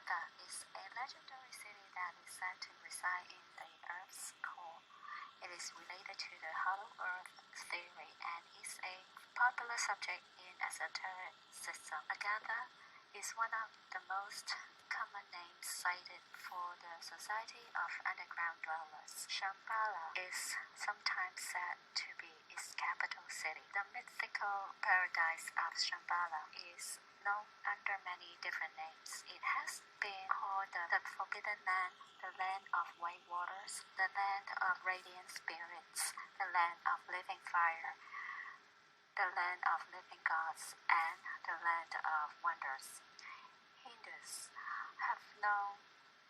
Agartha is a legendary city that is said to reside in the Earth's core. It is related to the Hollow Earth theory and is a popular subject in esotericism. Agartha is one of the most common names cited for the Society of Underground Dwellers. Shambhala is sometimes said to be its capital city. The mythical paradise of Shambhala is known under many different names. It has been called the Forbidden Land, the Land of White Waters, the Land of Radiant Spirits, the Land of Living Fire, the Land of Living Gods, and the Land of Wonders. Hindus have known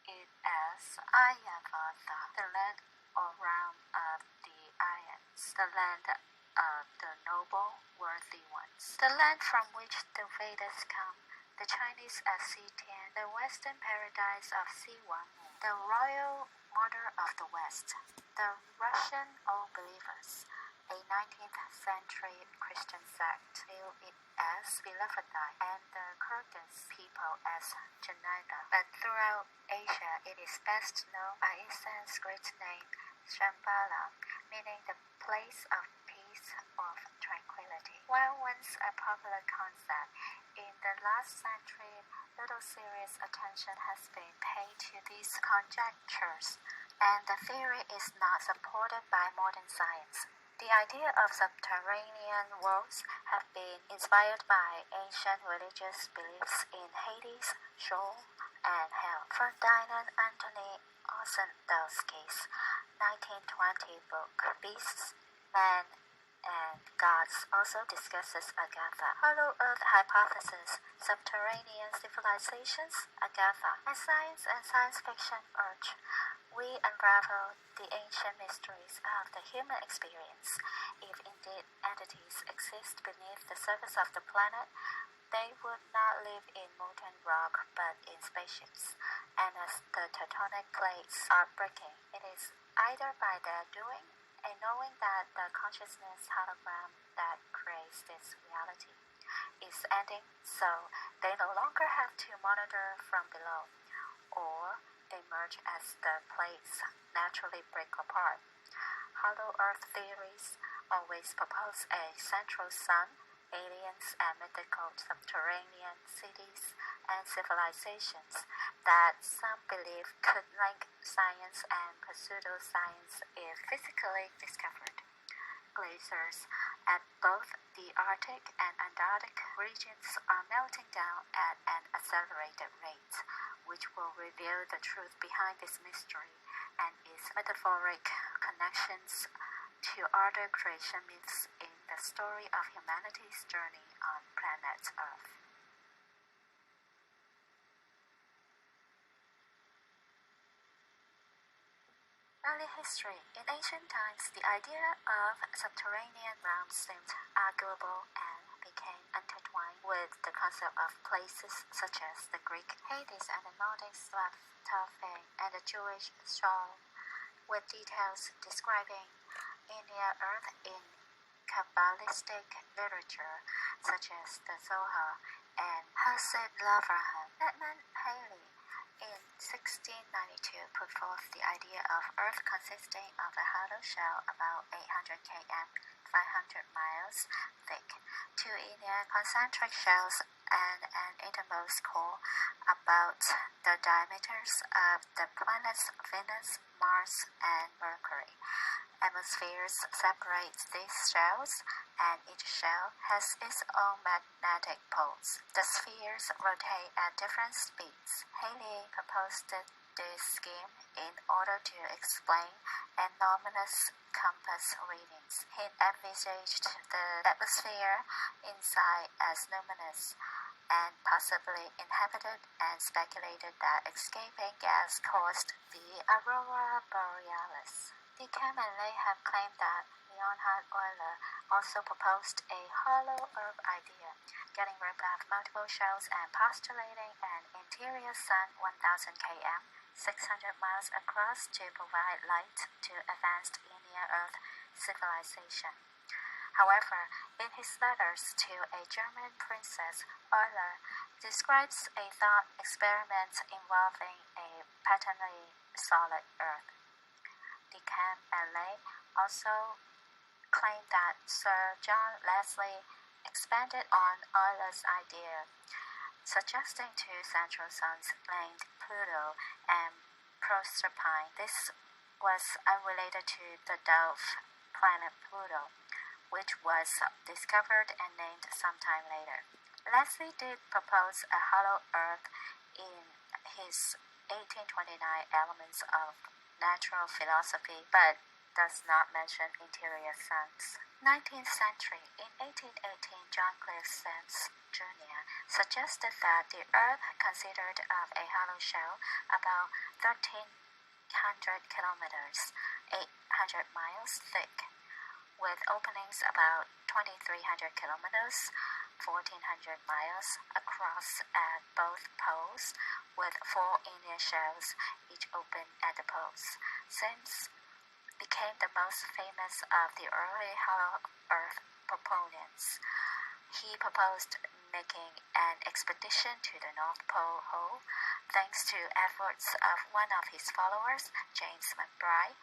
it as Agartha, the land or realm of the Aryans, the land of the noble, worthy ones, the land from which the Vedas come, the Chinese as Xitian, the Western paradise of Siwanmu, the royal mother of the West, the Russian Old Believers, a 19th century Christian sect, view it as Belovedai, and the Kyrgyz people as Janida. But throughout Asia, it is best known by its Sanskrit name, Shambhala, meaning the place of peace, of tranquility. While once a popular concept, in the last century, little serious attention has been paid to these conjectures, and the theory is not supported by modern science. The idea of subterranean worlds have been inspired by ancient religious beliefs in Hades, Sheol, and Hell. Ferdinand Anthony Ossendowski's 1920 book, Beasts, Men, and Gods also discusses Agartha. Hollow Earth hypothesis, subterranean civilizations, Agartha. As science and science fiction urge, we unravel the ancient mysteries of the human experience. If indeed entities exist beneath the surface of the planet, they would not live in molten rock but in spaceships. And as the tectonic plates are breaking, it is either by their doing, a knowing that the consciousness hologram that creates this reality is ending, so they no longer have to monitor from below, or they merge as the plates naturally break apart. Hollow Earth theories always propose a central sun, aliens, and mythical subterranean cities and civilizations that some believe could link science and pseudoscience if physically discovered. Glaciers at both the Arctic and Antarctic regions are melting down at an accelerated rate, which will reveal the truth behind this mystery and its metaphoric connections to other creation myths in the story of humanity's journey on planet Earth. Early history. In ancient times, the idea of subterranean realms seemed arguable and became intertwined with the concept of places such as the Greek Hades and the Nordic Svartalfheim and the Jewish Sheol, with details describing Inner Earth in Kabbalistic literature such as the Zohar and Hasidic Avraham. Edmund Halley in 1692 put forth the idea of Earth consisting of a hollow shell about 800 km, 500 miles thick, two inner concentric shells, and an innermost core about the diameters of the planets Venus, Mars, and Mercury. Atmospheres separate these shells, and each shell has its own magnetic poles. The spheres rotate at different speeds. Halley proposed this scheme in order to explain anomalous compass readings. He envisaged the atmosphere inside as luminous and possibly inhabited, and speculated that escaping gas caused the aurora borealis. Deacon and Lay have claimed that Leonhard Euler also proposed a hollow Earth idea, getting rid of multiple shells and postulating an interior sun 1000 km, 600 miles across to provide light to advanced Inner Earth civilization. However, in his letters to a German princess, Euler describes a thought experiment involving a patently solid Earth. DeCamp and Lay also claimed that Sir John Leslie expanded on Euler's idea, suggesting two central suns named Pluto and Proserpine. This was unrelated to the dwarf planet Pluto, which was discovered and named sometime later. Leslie did propose a hollow Earth in his 1829 Elements of Natural Philosophy, but does not mention interior suns. 19th century. In 1818, John Clerk Sims Jr. suggested that the Earth consisted of a hollow shell about 1,300 kilometers, 800 miles thick, with openings about 2,300 kilometers, 1,400 miles across at both poles, with 4 inner shells, each open at the poles. Sims became the most famous of the early hollow Earth proponents. He proposed making an expedition to the North Pole, thanks to efforts of one of his followers, James McBride,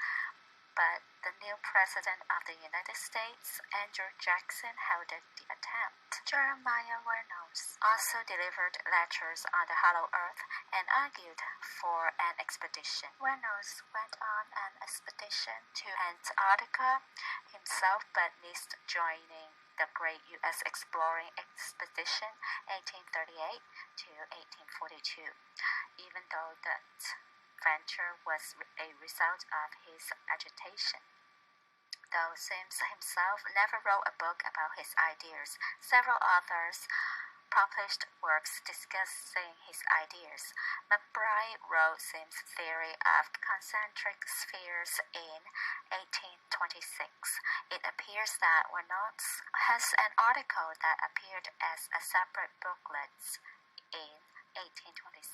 but the new President of the United States, Andrew Jackson, halted the attempt. Jeremiah Reynolds also delivered lectures on the hollow Earth and argued for an expedition. Reynolds went on an expedition to Antarctica himself, but missed joining the Great U.S. Exploring Expedition 1838 to 1842, even though that venture was a result of his agitation. Though Sims himself never wrote a book about his ideas, several authors published works discussing his ideas. McBride wrote Sims' theory of concentric spheres in 1826. It appears that Reynolds has an article that appeared as a separate booklet in 1827.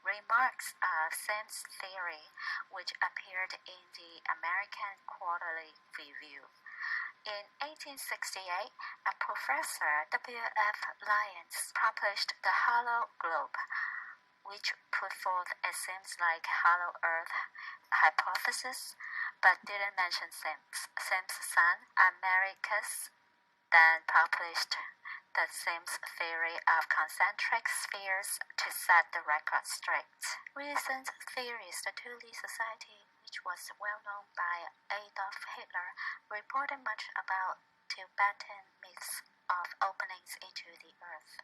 Remarks of Sims' theory, which appeared in the American Quarterly Review. In 1868, a professor, W.F. Lyons, published The Hollow Globe, which put forth a Sims-like hollow Earth hypothesis, but didn't mention Sims. Sims' son, Americus, then published the Sims theory of concentric spheres to set the record straight. Recent theories, the Thule Society, which was well known by Adolf Hitler, reported much about Tibetan myths of openings into the earth.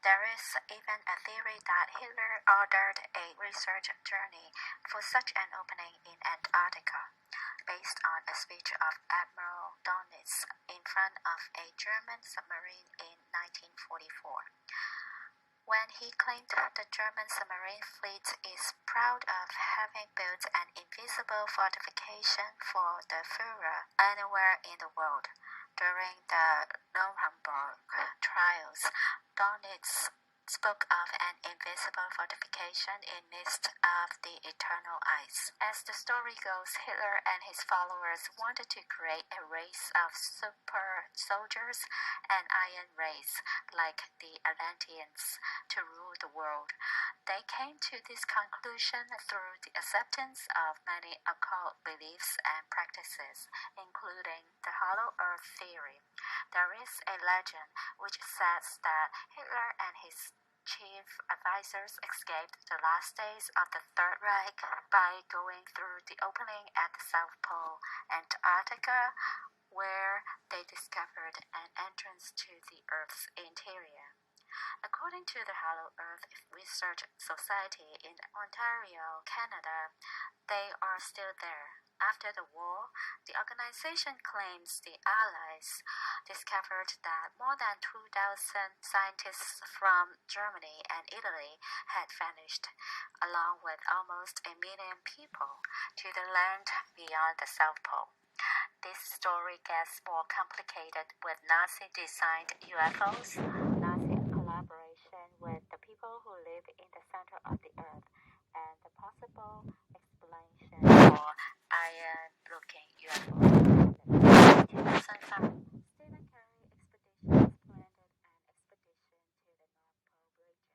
There is even a theory that Hitler ordered a research journey for such an opening in Antarctica, based on a speech of Admiral Dönitz in front of a German submarine in 1944. When he claimed the German submarine fleet is proud of having built an invisible fortification for the Führer anywhere in the world. During the Nuremberg trials, Dönitz spoke of an invisible fortification in midst of the eternal ice. As the story goes, Hitler and his followers wanted to create a race of super soldiers, an iron race like the Atlanteans, to rule the world. They came to this conclusion through the acceptance of many occult beliefs and practices, including the hollow earth theory. There is a legend which says that Hitler and his chief advisors escaped the last days of the Third Reich by going through the opening at the South Pole, Antarctica, where they discovered an entrance to the Earth's interior. According to the Hollow Earth Research Society in Ontario, Canada, they are still there. After the war, the organization claims the Allies discovered that more than 2,000 scientists from Germany and Italy had vanished, along with almost 1 million people, to the land beyond the South Pole. This story gets more complicated with Nazi-designed UFOs, Nazi collaboration with the people who live in the center of the Earth, and the possible explanation for iron-looking UFOs. In 2005, Stephen Curry Expeditions planned an expedition to the North Pole region.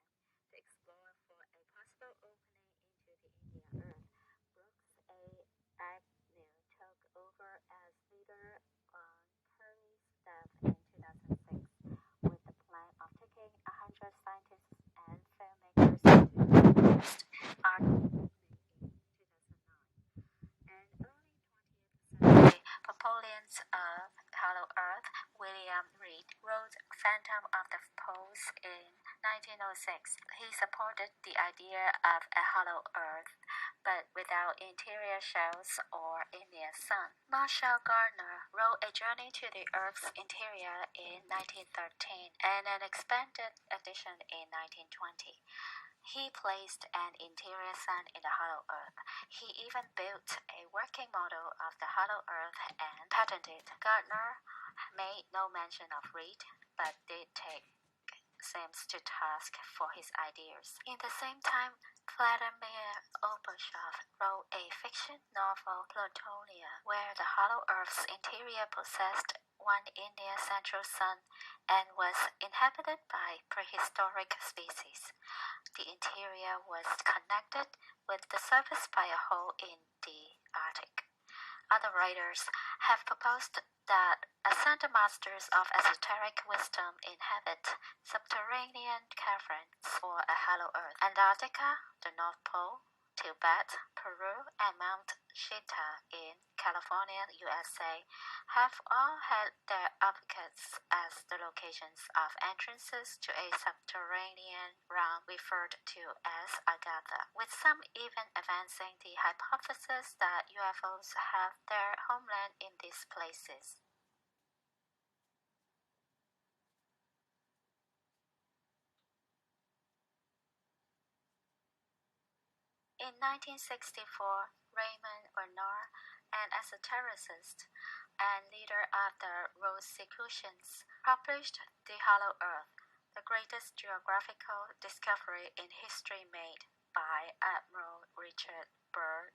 William Reed wrote Phantom of the Poles in 1906. He supported the idea of a hollow Earth, but without interior shells or Indian sun. Marshall Gardner wrote A Journey to the Earth's Interior in 1913 and an expanded edition in 1920. He placed an interior sun in the hollow Earth. He even built a working model of the hollow Earth and patented it. Gardner made no mention of Reed, but did take Sims to task for his ideas. In the same time, Vladimir Obashov wrote a fiction novel, Plutonia, where the hollow Earth's interior possessed one Indian central sun and was inhabited by prehistoric species. The interior was connected with the surface by a hole in the Arctic. Other writers have proposed that ascended masters of esoteric wisdom inhabit subterranean caverns or a hollow earth. Antarctica, the North Pole, Tibet, Peru, and Mount Shasta in California, USA, have all had their advocates as the locations of entrances to a subterranean realm referred to as Agartha, with some even advancing the hypothesis that UFOs have their homeland in these places. In 1964, Raymond Bernard, an esotericist and leader of the Rosicrucians, published The Hollow Earth, the greatest geographical discovery in history made by Admiral Richard Byrd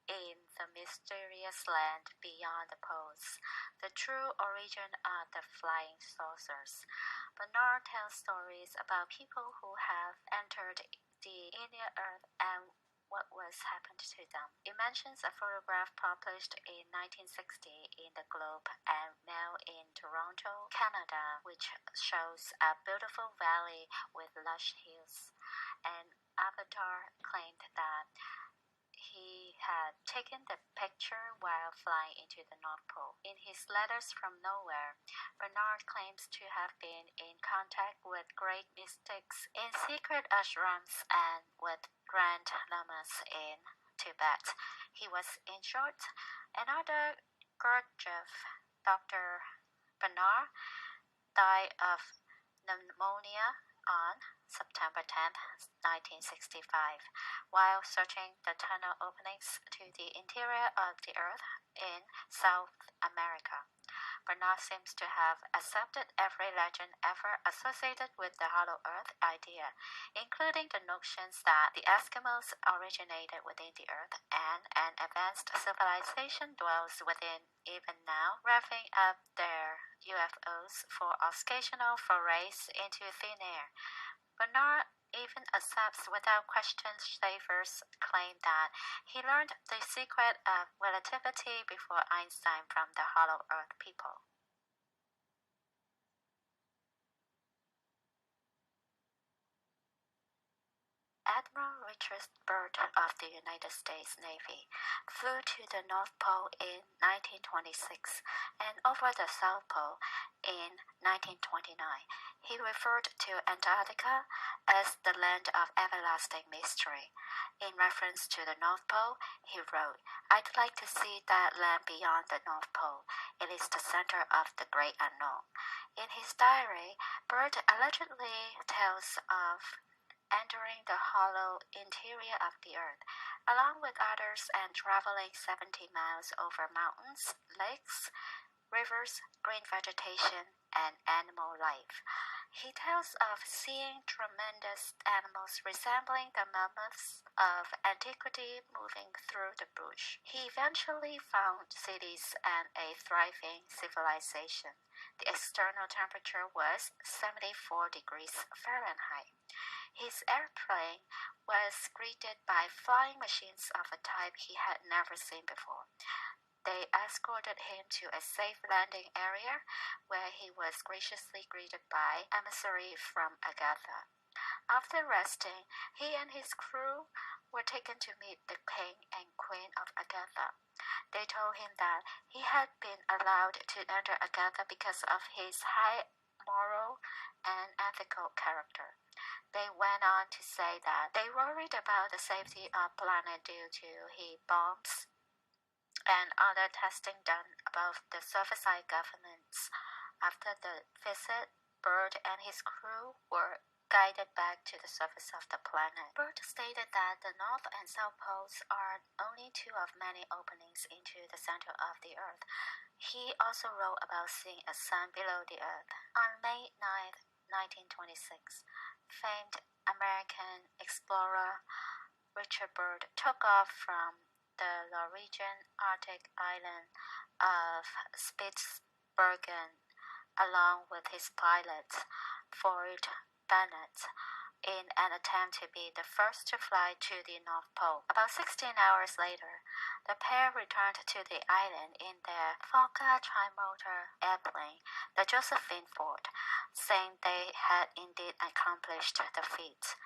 in The Mysterious Land Beyond the Poles, the true origin of the flying saucers. Bernard tells stories about people who have entered the inner Earth and what was happened to them. It mentions a photograph published in 1960 in the Globe and Mail in Toronto, Canada, which shows a beautiful valley with lush hills. And Avatar claimed that he had taken the picture while flying into the North Pole. In his Letters from Nowhere, Bernard claims to have been in contact with great mystics in secret ashrams and with grand lamas in Tibet. He was, in short, another Gurdjieff. Dr. Bernard died of pneumonia on September 10, 1965, while searching the tunnel openings to the interior of the Earth in South America. Bernard seems to have accepted every legend ever associated with the hollow Earth idea, including the notions that the Eskimos originated within the Earth and an advanced civilization dwells within even now, revving up their UFOs for occasional forays into thin air. Bernard even accepts without question Schaeffer's claim that he learned the secret of relativity before Einstein from the hollow Earth people. Admiral Richard Byrd of the United States Navy flew to the North Pole in 1926 and over the South Pole in 1929. He referred to Antarctica as the land of everlasting mystery. In reference to the North Pole, he wrote, "I'd like to see that land beyond the North Pole. It is the center of the great unknown." In his diary, Byrd allegedly tells of entering the hollow interior of the Earth, along with others, and traveling 70 miles over mountains, lakes, rivers, green vegetation, and animal life. He tells of seeing tremendous animals resembling the mammoths of antiquity moving through the bush. He eventually found cities and a thriving civilization. The external temperature was 74 degrees Fahrenheit. His airplane was greeted by flying machines of a type he had never seen before. They escorted him to a safe landing area where he was graciously greeted by emissary from Agartha. After resting, he and his crew were taken to meet the king and queen of Agartha. They told him that he had been allowed to enter Agartha because of his high moral and ethical character. They went on to say that they worried about the safety of the planet due to heat bombs and other testing done above the surface side governments. After the visit, Bird and his crew were guided back to the surface of the planet. Bird stated that the North and South Poles are only two of many openings into the center of the Earth. He also wrote about seeing a sun below the Earth. On May 9, 1926, famed American explorer Richard Bird took off from the Norwegian Arctic island of Spitsbergen along with his pilot, Ford Bennett, in an attempt to be the first to fly to the North Pole. About 16 hours later, the pair returned to the island in their Fokker trimotor airplane, the Josephine Ford, saying they had indeed accomplished the feat.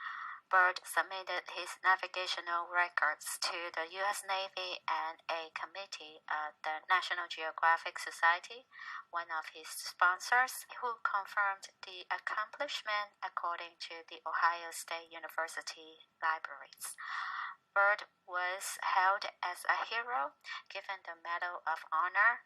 Bird submitted his navigational records to the U.S. Navy and a committee of the National Geographic Society, one of his sponsors, who confirmed the accomplishment according to the Ohio State University libraries. Bird was hailed as a hero, given the Medal of Honor,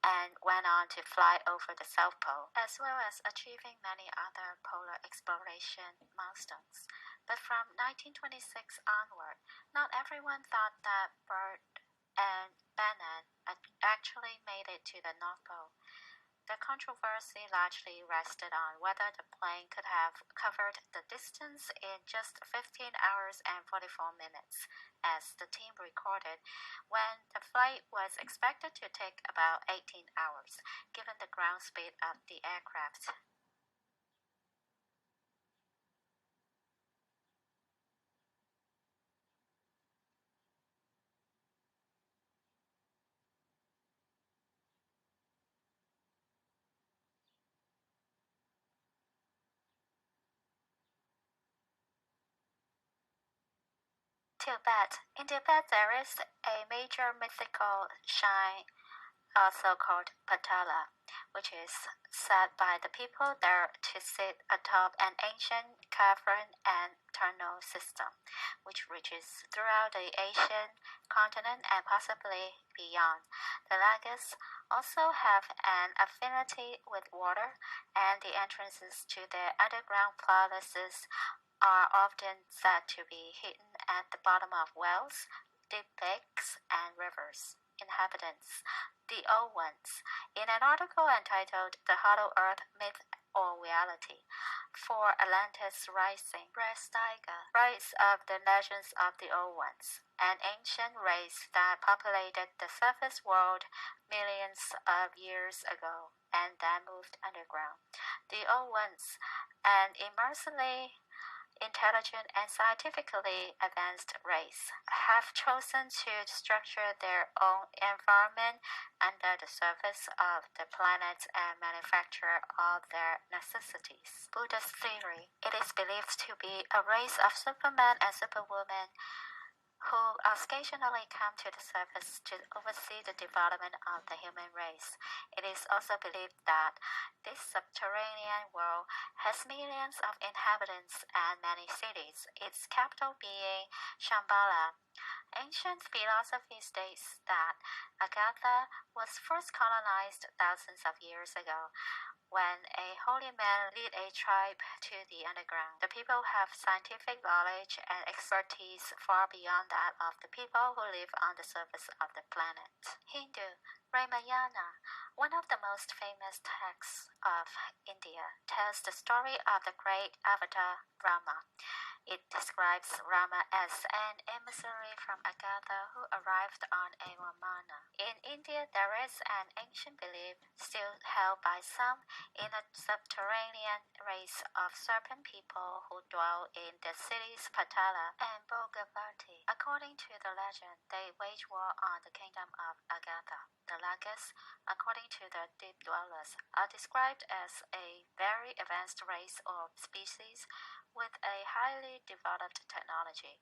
and went on to fly over the South Pole, as well as achieving many other polar exploration milestones. But from 1926 onward, not everyone thought that Bird and Bennett actually made it to the North Pole. The controversy largely rested on whether the plane could have covered the distance in just 15 hours and 44 minutes, as the team recorded, when the flight was expected to take about 18 hours, given the ground speed of the aircraft. Tibet. In Tibet, there is a major mythical shrine, also called Patala, which is said by the people there to sit atop an ancient cavern and tunnel system, which reaches throughout the Asian continent and possibly beyond. The Lagas also have an affinity with water, and the entrances to their underground palaces are often said to be hidden at the bottom of wells, deep lakes, and rivers. Inhabitants, the old ones, in an article entitled The Hollow Earth Myth or Reality, for Atlantis Rising, Restiga writes of the legends of the Old Ones, an ancient race that populated the surface world millions of years ago and then moved underground. The Old Ones, an immensely intelligent and scientifically advanced race, have chosen to structure their own environment under the surface of the planet and manufacture all their necessities. Buddhist Theory. It is believed to be a race of Superman and Superwoman who occasionally come to the surface to oversee the development of the human race. It is also believed that this subterranean world has millions of inhabitants and many cities, its capital being Shambhala. Ancient philosophy states that Agartha was first colonized thousands of years ago, when a holy man led a tribe to the underground. The people have scientific knowledge and expertise far beyond that of the people who live on the surface of the planet. Hindu. Ramayana, one of the most famous texts of India, tells the story of the great avatar Rama. It describes Rama as an emissary from Agartha who arrived on a Vamana. In India, there is an ancient belief, still held by some, in a subterranean race of serpent people who dwell in the cities Patala and Bhogavati. According to the legend, they wage war on the kingdom of Agartha. The Lagas, according to the deep dwellers, are described as a very advanced race or species with a highly developed technology.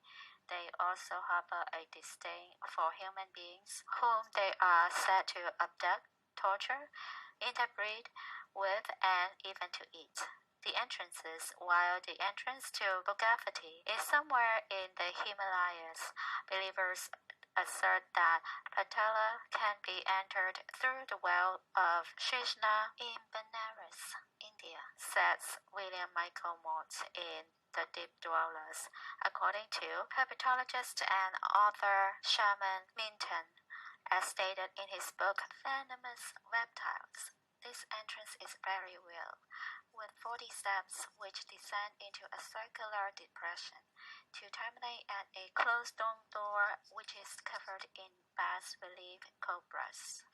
they also harbor a disdain for human beings, whom they are said to abduct, torture, interbreed with, and even to eat. The entrances, while the entrance to Bhagavati is somewhere in the Himalayas, believers assert that Patala can be entered through the well of Krishna in Benares, India, says William Michael Mott in The Deep Dwellers, according to herpetologist and author Shaman Minton, as stated in his book Venomous Reptiles. This entrance is very real, with 40 steps which descend into a circular depression to terminate at a closed stone door which is covered in bas relief cobras.